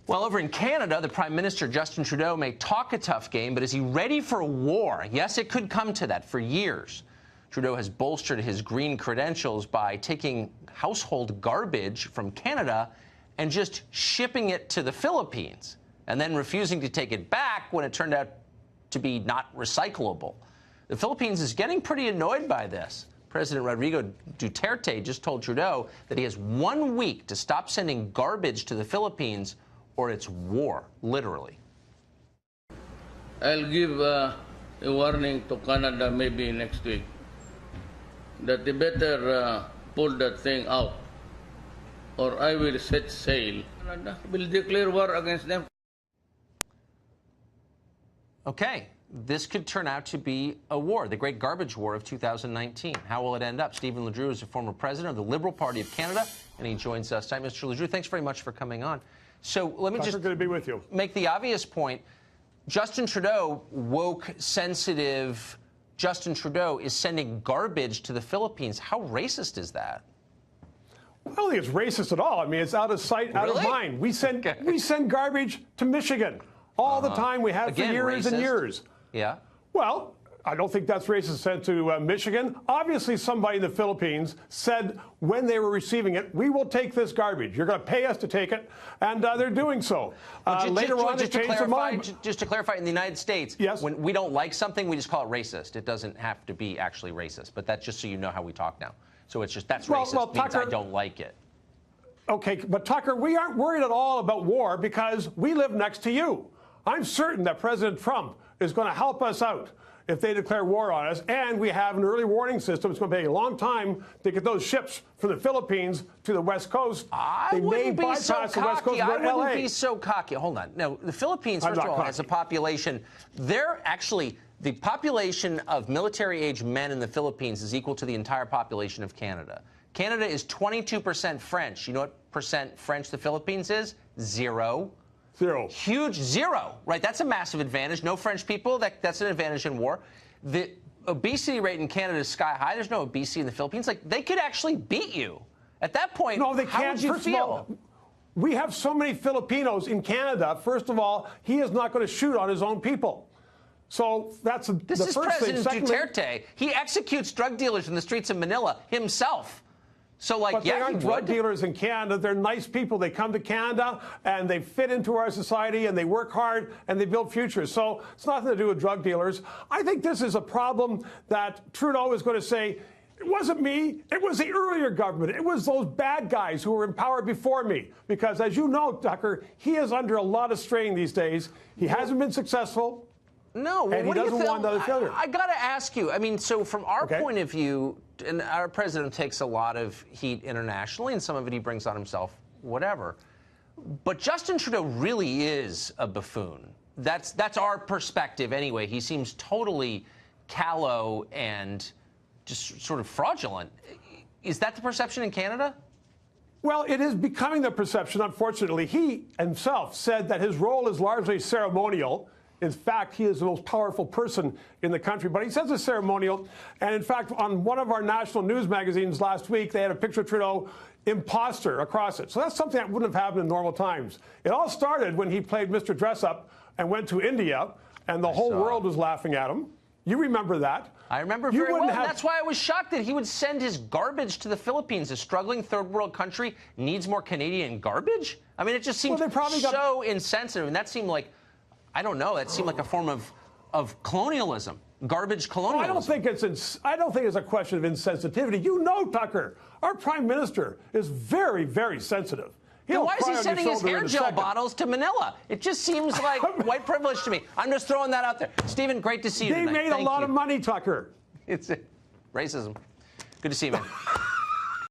Well, over in Canada, the Prime Minister, Justin Trudeau, may talk a tough game, but is he ready for a war? Yes, it could come to that. For years, Trudeau has bolstered his green credentials by taking household garbage from Canada and just shipping it to the Philippines, and then refusing to take it back when it turned out to be not recyclable. The Philippines is getting pretty annoyed by this. President Rodrigo Duterte just told Trudeau that he has 1 week to stop sending garbage to the Philippines, or it's war, literally. I'll give a warning to Canada maybe next week that they better pull that thing out, or I will set sail. Canada will declare war against them. Okay, this could turn out to be a war, the Great Garbage War of 2019. How will it end up? Stephen LeDrew is a former president of the Liberal Party of Canada, and he joins us tonight. Mr. LeDrew, thanks very much for coming on. So let me just good to be with you. Make the obvious point. Justin Trudeau, woke, sensitive Justin Trudeau, is sending garbage to the Philippines. How racist is that? I don't think it's racist at all. I mean, it's out of sight, out of mind. We send garbage to Michigan all the time. We have Again, for years and years. Yeah. Well, I don't think that's racist sent to Michigan. Obviously, somebody in the Philippines said when they were receiving it, we will take this garbage. You're going to pay us to take it, and they're doing so. Later on, they changed their mind. Just to clarify, in the United States, yes, when we don't like something, we just call it racist. It doesn't have to be actually racist, but that's just so you know how we talk now. So it's just that's racist means Tucker, I don't like it. Okay, but Tucker, we aren't worried at all about war because we live next to you. I'm certain that President Trump is going to help us out if they declare war on us, and we have an early warning system. It's going to take a long time to get those ships from the Philippines to the West Coast. I wouldn't be so cocky. I wouldn't be so cocky. Hold on. No, the Philippines, first of all, has a population. They're actually, the population of military-age men in the Philippines is equal to the entire population of Canada. Canada is 22% French. You know what percent French the Philippines is? Zero. Zero. Huge zero, right? That's a massive advantage. No French people, that's an advantage in war. The obesity rate in Canada is sky high. There's no obesity in the Philippines. Like, they could actually beat you. At that point, no, they can't. How would you First feel? Of all, we have so many Filipinos in Canada. First of all, he is not going to shoot on his own people. So that's the first thing. This is President Duterte. He executes drug dealers in the streets of Manila himself. So, like, but they aren't drug dealers in Canada. They're nice people. They come to Canada, and they fit into our society, and they work hard, and they build futures. So it's nothing to do with drug dealers. I think this is a problem that Trudeau is going to say, it wasn't me. It was the earlier government. It was those bad guys who were in power before me. Because, as you know, Tucker, he is under a lot of strain these days. He hasn't been successful. No, well, and he doesn't want another failure. I got to ask you. I mean, so from our point of view, and our president takes a lot of heat internationally, and some of it he brings on himself, whatever. But Justin Trudeau really is a buffoon. That's our perspective anyway. He seems totally callow and just sort of fraudulent. Is that the perception in Canada? Well, it is becoming the perception, unfortunately. He himself said that his role is largely ceremonial. In fact, he is the most powerful person in the country. But he says it's ceremonial. And in fact, on one of our national news magazines last week, they had a picture of Trudeau, imposter, across it. So that's something that wouldn't have happened in normal times. It all started when he played Mr. Dress-Up and went to India, and the whole world was laughing at him. You remember that. I remember very well. That's why I was shocked that he would send his garbage to the Philippines. A struggling third world country needs more Canadian garbage? I mean, it just seemed so insensitive. And that seemed like, I don't know, that seemed like a form of colonialism, garbage colonialism. I don't think it's a question of insensitivity. You know, Tucker, our prime minister is very, very sensitive. Why is he sending his hair gel bottles to Manila? It just seems like white privilege to me. I'm just throwing that out there. Stephen, great to see you tonight. They made a lot of money, Tucker. It's racism. Good to see you, man.